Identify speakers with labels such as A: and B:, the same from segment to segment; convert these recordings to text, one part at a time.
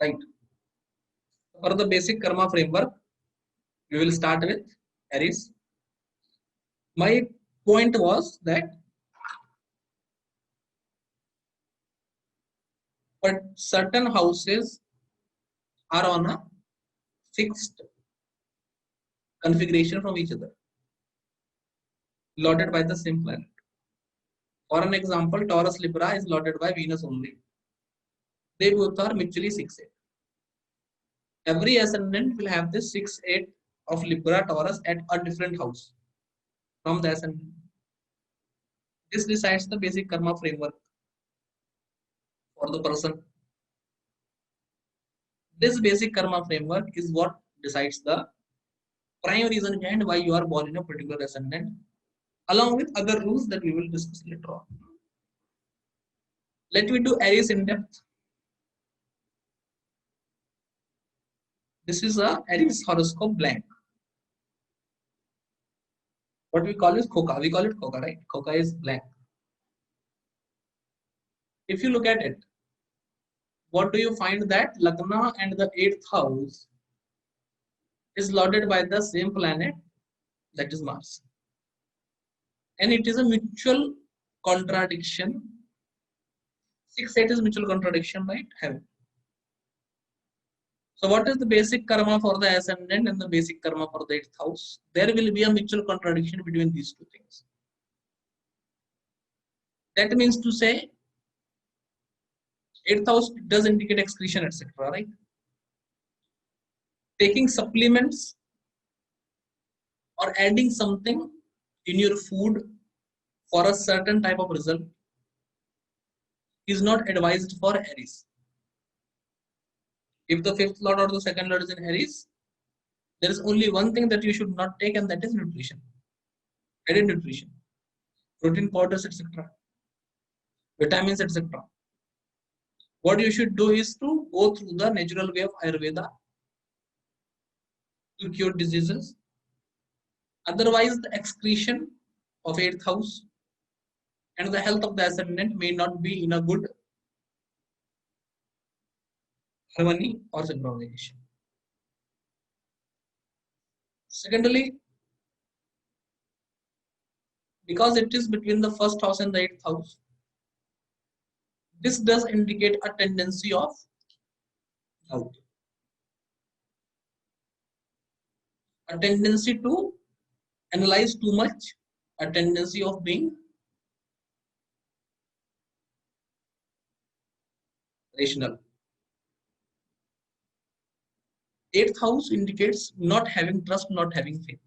A: right? For the basic karma framework, we will start with Aries. My point was that but certain houses are on a fixed configuration from each other, lorded by the same planet. For an example, Taurus Libra is lorded by Venus only. They both are mutually 6-8. Every ascendant will have this 6-8 of Libra Taurus at a different house from the ascendant. This decides the basic karma framework for the person. This basic karma framework is what decides the prime reason behind why you are born in a particular ascendant, along with other rules that we will discuss later on. Let me do Aries in depth. This is a Aries horoscope blank. What we call is Khoka. We call it Khoka, right? Khoka is blank. If you look at it, what do you find? That Lagna and the 8th house is lorded by the same planet, that is Mars. And it is a mutual contradiction. 6-8 is mutual contradiction, right? Heaven. So what is the basic karma for the ascendant and the basic karma for the 8th house? There will be a mutual contradiction between these two things. That means to say, 8th house does indicate excretion, etc., right? Taking supplements or adding something in your food for a certain type of result is not advised for Aries. If the 5th lord or the 2nd lord is in Aries, there is only one thing that you should not take, and that is nutrition. Added nutrition, protein powders, etc., vitamins, etc. What you should do is to go through the natural way of Ayurveda to cure diseases. Otherwise, the excretion of 8th house and the health of the ascendant may not be in a good harmony or synchronization. Secondly, because it is between the 1st house and the 8th house, this does indicate a tendency of doubt, a tendency to analyze too much, a tendency of being rational. 8th house indicates not having trust, not having faith,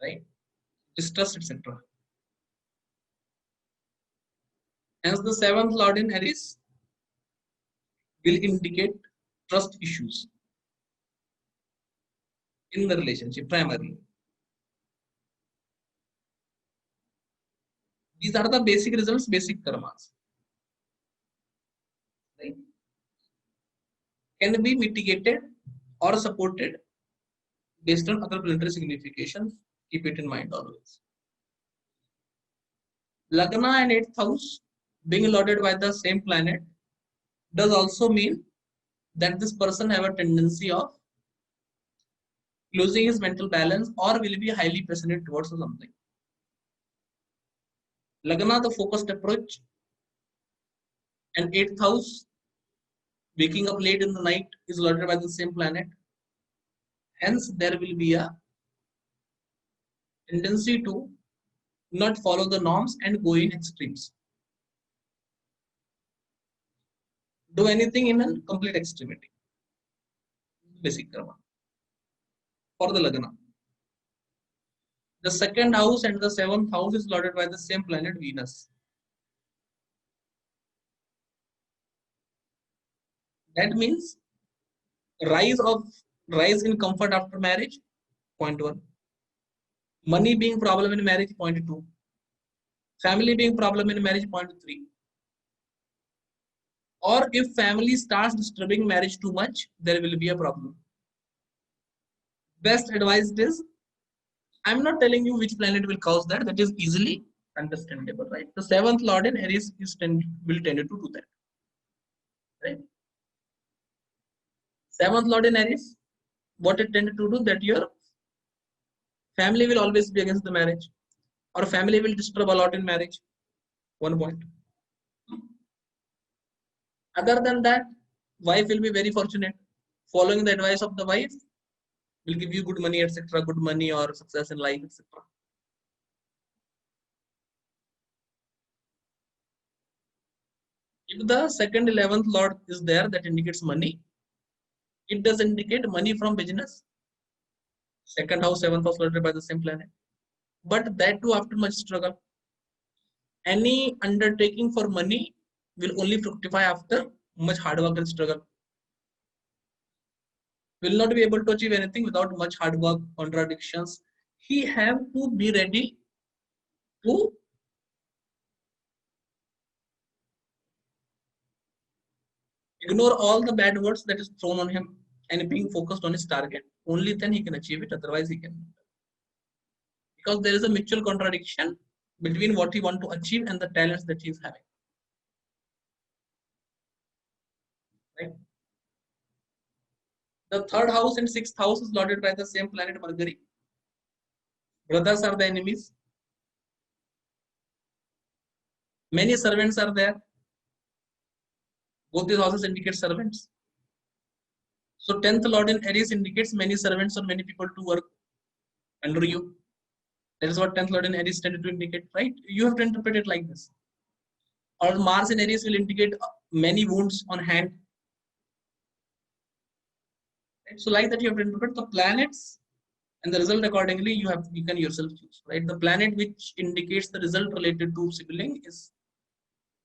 A: right? Distrust, etc. Hence, the 7th lord in Aries will indicate trust issues in the relationship primarily. These are the basic results, basic karmas. Right? Can be mitigated or supported based on other planetary significations. Keep it in mind always. Lagna and 8th house being lorded by the same planet does also mean that this person have a tendency of losing his mental balance or will be highly passionate towards something. Lagna, the focused approach, and 8th house, waking up late in the night, is lorded by the same planet. Hence, there will be a tendency to not follow the norms and go in extremes. Do anything in a complete extremity. Basic karma for the Lagna. The 2nd house and the 7th house is lorded by the same planet, Venus. That means rise in comfort after marriage, point 1. Money being problem in marriage, point 2. Family being problem in marriage, point 3. Or if family starts disturbing marriage too much, there will be a problem. Best advice is, I'm not telling you which planet will cause that. That is easily Understandable, right? The seventh lord in Aries will tend to do that, right? Seventh lord in Aries, what it tended to do that your family will always be against the marriage, or family will disturb a lot in marriage. One point. Other than that, wife will be very fortunate. Following the advice of the wife will give you good money, etc. Good money or success in life, etc. If the second 11th lord is there, that indicates money. It does indicate money from business. Second house, seventh house lorded by the same planet. But that too after much struggle. Any undertaking for money will only fructify after much hard work and struggle. Will not be able to achieve anything without much hard work, contradictions. He have to be ready to ignore all the bad words that is thrown on him and being focused on his target. Only then he can achieve it. Otherwise, he can. Because there is a mutual contradiction between what he want to achieve and the talents that he is having. Right? The third house and sixth house is lorded by the same planet Mercury. Brothers are the enemies. Many servants are there. Both these houses indicate servants. So 10th lord in Aries indicates many servants or many people to work under you. That is what 10th lord in Aries tended to indicate, right? You have to interpret it like this. Or Mars in Aries will indicate many wounds on hand. Right? So like that you have to interpret the planets and the result accordingly you can yourself choose, right? The planet which indicates the result related to sibling is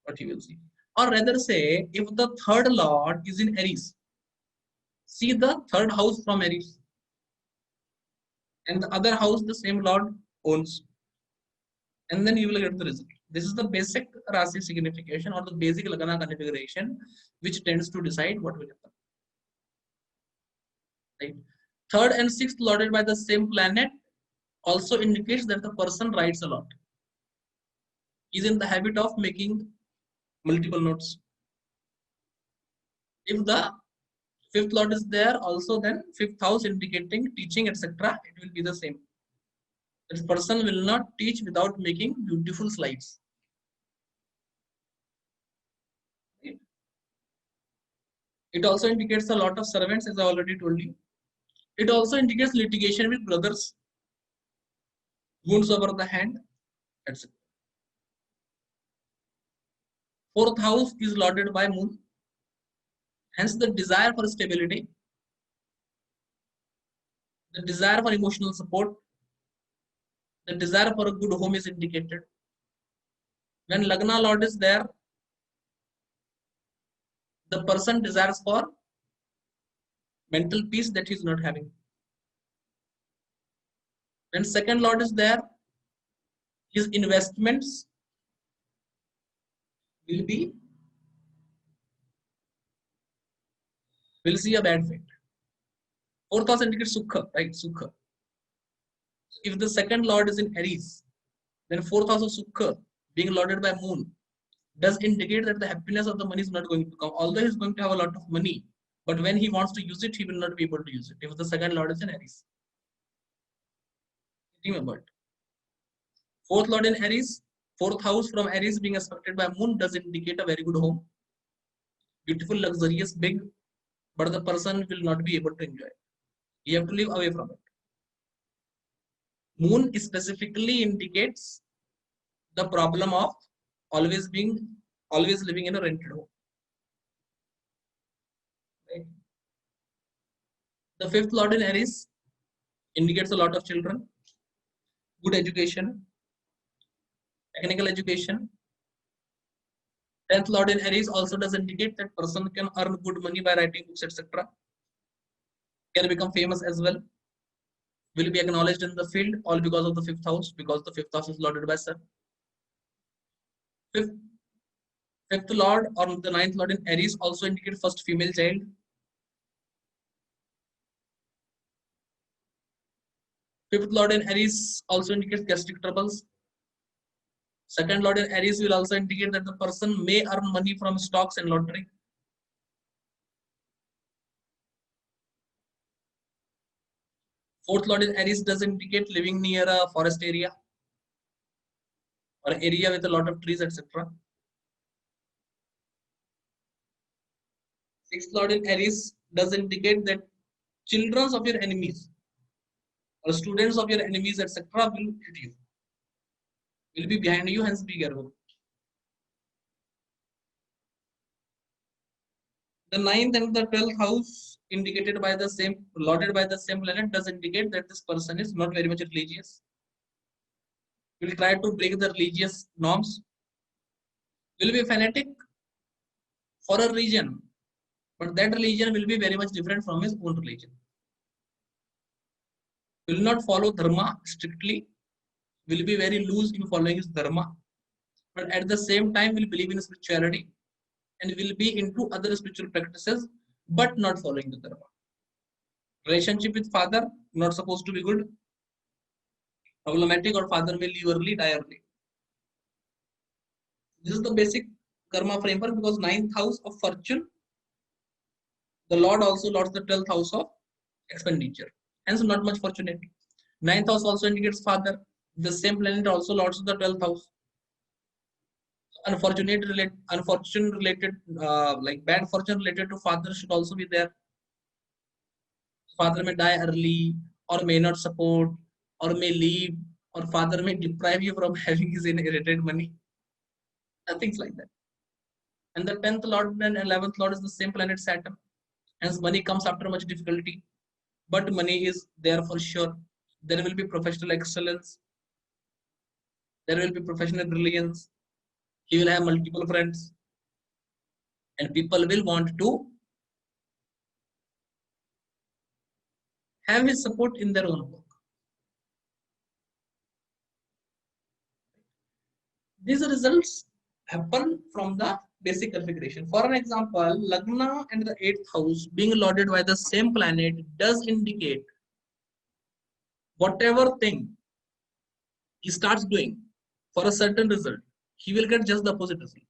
A: what you will see. Or rather say, if the third lord is in Aries, see the third house from Aries, and the other house the same lord owns, and then you will get the result. This is the basic Rasi signification or the basic Lagna configuration which tends to decide what will happen. Right? Third and sixth lorded by the same planet also indicates that the person writes a lot. Is in the habit of making multiple notes. If the fifth lord is there, also then fifth house indicating teaching, etc., it will be the same. This person will not teach without making beautiful slides. Right? It also indicates a lot of servants, as I already told you. It also indicates litigation with brothers, wounds over the hand, etc. Fourth house is lorded by moon. Hence, the desire for stability, the desire for emotional support, the desire for a good home is indicated. When Lagna Lord is there, the person desires for mental peace that he is not having. When second Lord is there, his investments will see a bad fate. Fourth house indicates Sukha, right? Sukha. If the second Lord is in Aries, then fourth house of Sukha being lorded by moon does indicate that the happiness of the money is not going to come. Although he's going to have a lot of money, but when he wants to use it, he will not be able to use it. If the second Lord is in Aries. Remember, fourth Lord in Aries, fourth house from Aries being aspected by moon does indicate a very good home. Beautiful, luxurious, big, but the person will not be able to enjoy it. You have to live away from it. Moon specifically indicates the problem of always living in a rented home. Right? The fifth Lord in Aries indicates a lot of children, good education, technical education. 10th Lord in Aries also does indicate that person can earn good money by writing books, etc. Can become famous as well. Will be acknowledged in the field, all because of the fifth house, because the fifth house is lorded by Sun. Fifth, fifth Lord or the ninth Lord in Aries also indicate first female child. Fifth Lord in Aries also indicates gastric troubles. Second lord in Aries will also indicate that the person may earn money from stocks and lottery. Fourth lord in Aries does indicate living near a forest area or area with a lot of trees, etc. Sixth lord in Aries does indicate that children of your enemies or students of your enemies, etc., will hit you, will be behind you, hence be careful. The ninth and the 12th house, indicated by the same, lorded by the same planet, does indicate that this person is not very much religious. Will try to break the religious norms. Will be fanatic for a religion, but that religion will be very much different from his own religion. Will not follow dharma strictly. Will be very loose in following his dharma, but at the same time will believe in spirituality and will be into other spiritual practices, but not following the dharma. Relationship with father not supposed to be good, problematic, or father may leave early, die early. This is the basic karma framework, because ninth house of fortune, the Lord also lords the 12th house of expenditure. Hence, not much fortunate. Ninth house also indicates father. The same planet also lords the 12th house. Unfortunate related, like bad fortune related to father should also be there. Father may die early, or may not support, or may leave, or father may deprive you from having his inherited money. Things like that. And the 10th lord and 11th lord is the same planet Saturn. Hence, money comes after much difficulty, but money is there for sure. There will be professional excellence. There will be professional brilliance. He will have multiple friends, and people will want to have his support in their own work. These results happen from the basic configuration. For an example, Lagna and the 8th house being lorded by the same planet does indicate whatever thing he starts doing for a certain result, he will get just the opposite result.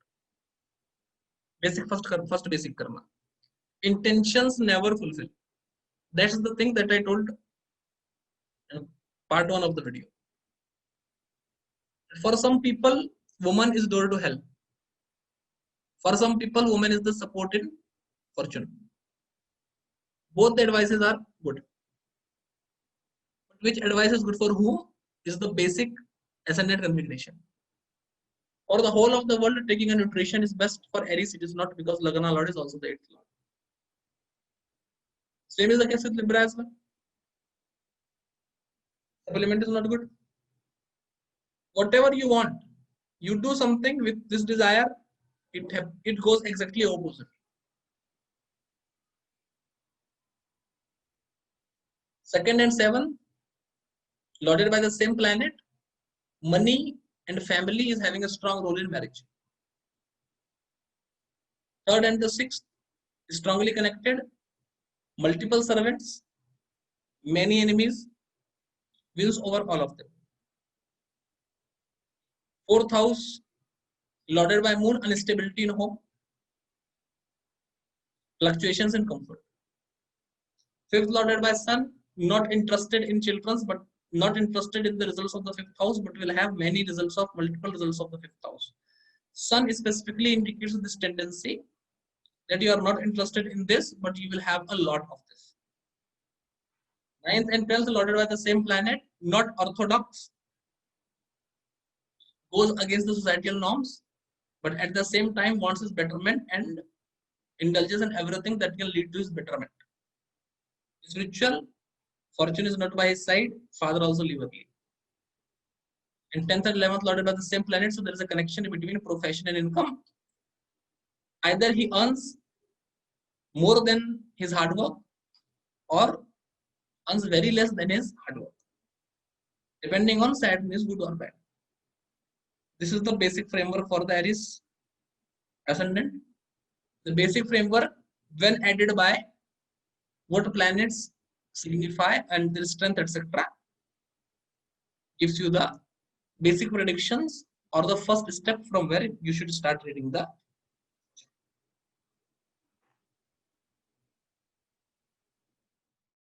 A: First basic karma. Intentions never fulfill. That's the thing that I told in part 1 of the video. For some people, woman is door to hell. For some people, woman is the support in fortune. Both the advices are good. But which advice is good for whom is the basic ascendant configuration. For the whole of the world, taking a nutrition is best. For Aries, it is not, because Lagna Lord is also the 8th Lord. Same is the case with Libra as well. Supplement is not good. Whatever you want, you do something with this desire, it goes exactly opposite. Second and 7, lorded by the same planet, money and family is having a strong role in marriage. Third and the 6th, strongly connected, multiple servants, many enemies, wins over all of them. Fourth house, lorded by moon, instability in home, fluctuations in comfort. Fifth, lorded by sun, not interested in children's, but not interested in the results of the 5th house, but will have many results of multiple results of the 5th house. Sun specifically indicates this tendency that you are not interested in this, but you will have a lot of this. 9th and 12th, lorded by the same planet, not orthodox, goes against the societal norms, but at the same time wants his betterment and indulges in everything that can lead to his betterment. Spiritual, fortune is not by his side, father also leave early. And 10th and 11th lorded by the same planet, so there is a connection between profession and income. Either he earns more than his hard work, or earns very less than his hard work, depending on Saturn is good or bad. This is the basic framework for the Aries ascendant. The basic framework, when added by what planets signify and their strength, etc., gives you the basic predictions or the first step from where you should start reading the